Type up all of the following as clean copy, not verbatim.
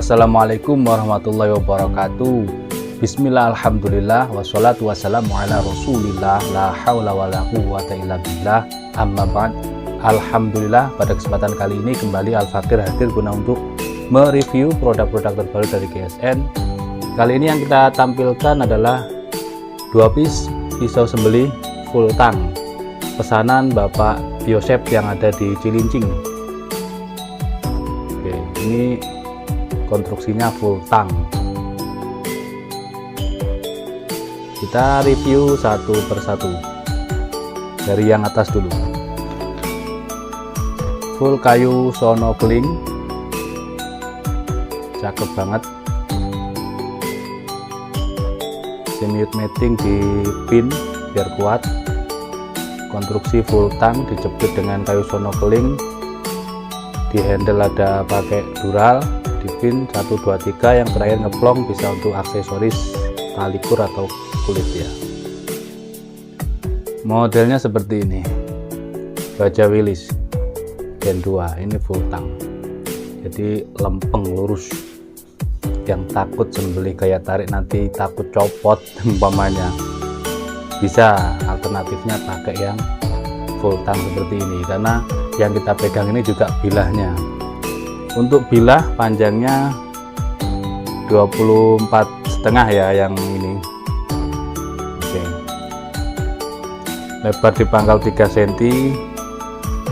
Assalamualaikum warahmatullahi wabarakatuh. Bismillah, alhamdulillah, wassalatu wassalamu ala rasulillah, la hawla wa la quwwata illa billah, amma ba'd. Alhamdulillah, pada kesempatan kali ini kembali Al-Fakir hadir guna untuk mereview produk-produk terbaru dari GSN. Kali ini yang kita tampilkan adalah 2 piece pisau sembelih full tang pesanan Bapak Yosep yang ada di Cilincing. Oke, ini konstruksinya full tang. Kita review satu persatu dari yang atas dulu. Full kayu sono keling, cakep banget. Semut mating di pin biar kuat. Konstruksi full tang dijepit dengan kayu sono keling. Di handle ada pakai dural. Di pin 1, 2, 3, yang terakhir ngeplong bisa untuk aksesoris tali kur atau kulit ya. Modelnya seperti ini, baja Willis Gen 2, ini full tang, jadi lempeng lurus. Yang takut sembelih gaya tarik nanti takut copot umpamanya, bisa alternatifnya pakai yang full tang seperti ini, karena yang kita pegang ini juga bilahnya. Untuk bilah panjangnya 24,5 ya yang ini. Oke. Lebar di pangkal 3 cm,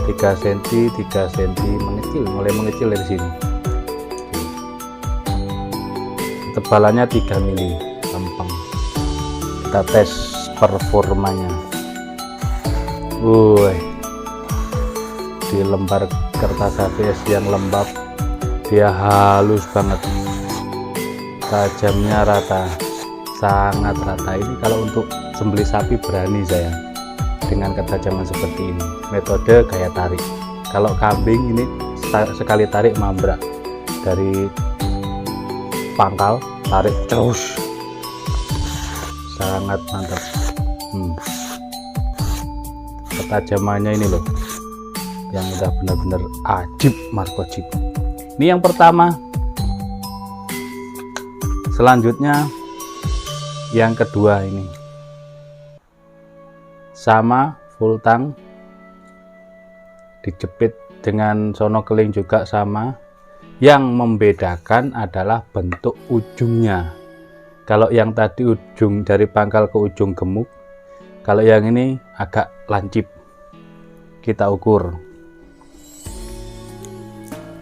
3 cm, 3 cm, mulai mengecil dari sini. Ketebalannya 3 mili, lempeng. Kita tes performanya. Di lembar kertas HVS yang lembab, dia halus banget, tajamnya rata, sangat rata. Ini kalau untuk sembelih sapi berani saya dengan ketajaman seperti ini. Metode gaya tarik. Kalau kambing ini sekali tarik mambrak, dari pangkal tarik terus, sangat mantap. Ketajamannya ini loh yang udah benar-benar ajib, Marco Jeep. Ini yang pertama. Selanjutnya yang kedua, ini sama full tang, dijepit dengan sono keling juga sama. Yang membedakan adalah bentuk ujungnya. Kalau yang tadi ujung dari pangkal ke ujung gemuk, kalau yang ini agak lancip. Kita ukur.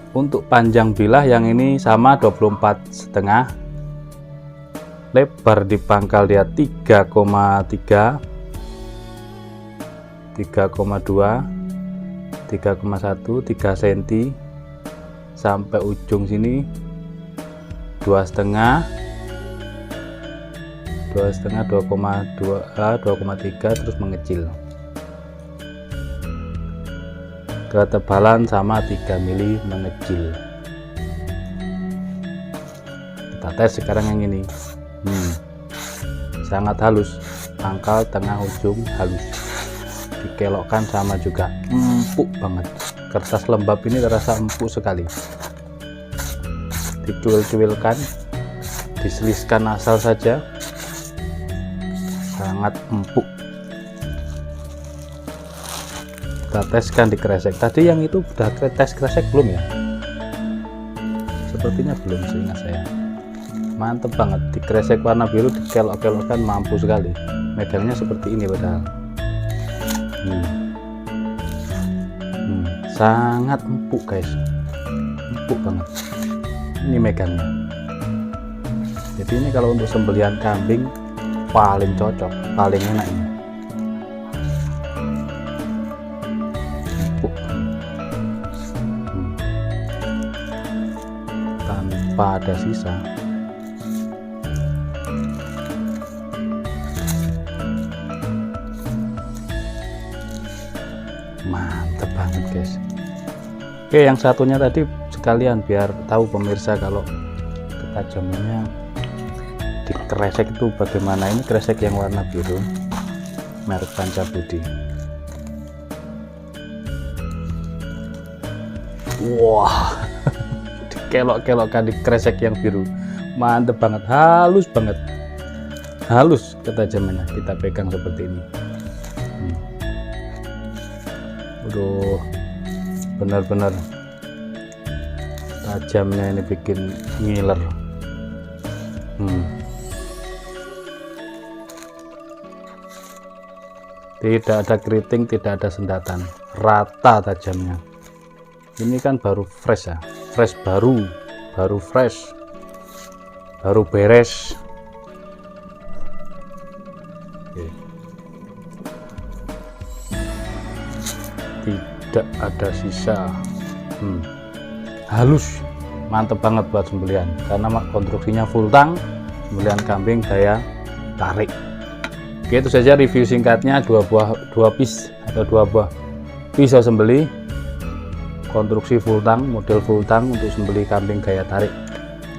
Untuk panjang bilah yang ini sama 24,5, lebar di pangkal dia 3,3, 3,2, 3,1, 3 cm, sampai ujung sini 2,5, 2,2, 2,3, terus mengecil. Ketebalan sama 3 mili, mengecil. Kita tes sekarang yang ini. Sangat halus, pangkal, tengah, ujung halus. Dikelokkan sama juga, empuk banget. Kertas lembab ini terasa empuk sekali. Dicuil-cuilkan, diseliskan asal saja, sangat empuk. Kita teskan di kresek. Tadi yang itu udah tes kresek belum ya? Sepertinya belum, seingat saya. Mantep banget, di kresek warna biru, dikelok-kelokkan mampu sekali. Megangnya seperti ini padahal. Sangat empuk guys, empuk banget. Ini megangnya. Jadi ini kalau untuk sembelihan kambing paling cocok, paling enak ini. Tanpa ada sisa. Mantap banget guys. Oke, yang satunya tadi sekalian biar tahu pemirsa kalau ketajamannya di kresek itu bagaimana. Ini kresek yang warna biru, merek Pancabudi. Wah, kelok-kelokkan di kresek yang biru. Mantep banget, halus banget, halus ketajamannya. Kita pegang seperti ini. Aduh, benar-benar tajamnya ini bikin ngiler. Tidak ada keriting, tidak ada sendatan, rata tajamnya. Ini kan baru fresh ya, fresh baru fresh, baru beres. Oke. Tidak ada sisa. Halus, mantep banget buat sembelihan karena konstruksinya full tang, sembelihan kambing daya tarik. Oke, itu saja review singkatnya dua buah pisau sembelih konstruksi full tang, model full tang untuk sembelih kambing gaya tarik.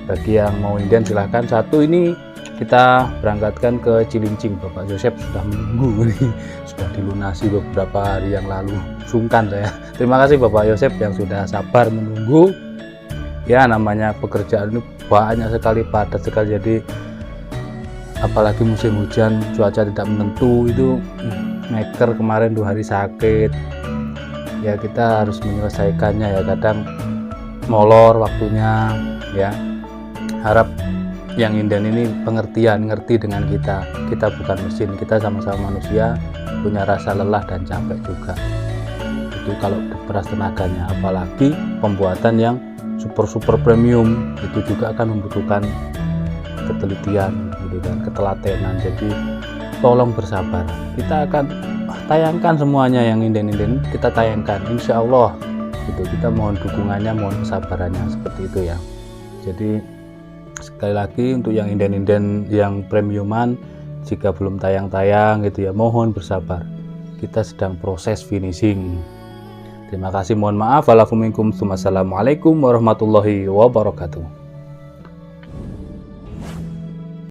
Bagi yang mau inden silahkan. Satu ini kita berangkatkan ke Cilincing. Bapak Yosep sudah menunggu nih, sudah dilunasi beberapa hari yang lalu. Sungkan saya. Terima kasih Bapak Yosep yang sudah sabar menunggu. Ya, namanya pekerjaan ini banyak sekali, padat sekali, jadi apalagi musim hujan, cuaca tidak menentu, itu maker kemarin 2 hari sakit. Ya, kita harus menyelesaikannya ya, kadang molor waktunya ya. Harap yang inden ini pengertian, ngerti dengan kita bukan mesin, kita sama-sama manusia, punya rasa lelah dan capek juga. Itu kalau beras tenaganya, apalagi pembuatan yang super premium, itu juga akan membutuhkan ketelitian gitu dan ketelatenan. Jadi tolong bersabar, kita akan tayangkan semuanya yang inden-inden, kita tayangkan insya Allah gitu. Kita mohon dukungannya, mohon kesabarannya, seperti itu ya. Jadi sekali lagi untuk yang inden-inden yang premiuman, jika belum tayang-tayang gitu ya, mohon bersabar, kita sedang proses finishing. Terima kasih, mohon maaf. Assalamualaikum warahmatullahi wabarakatuh.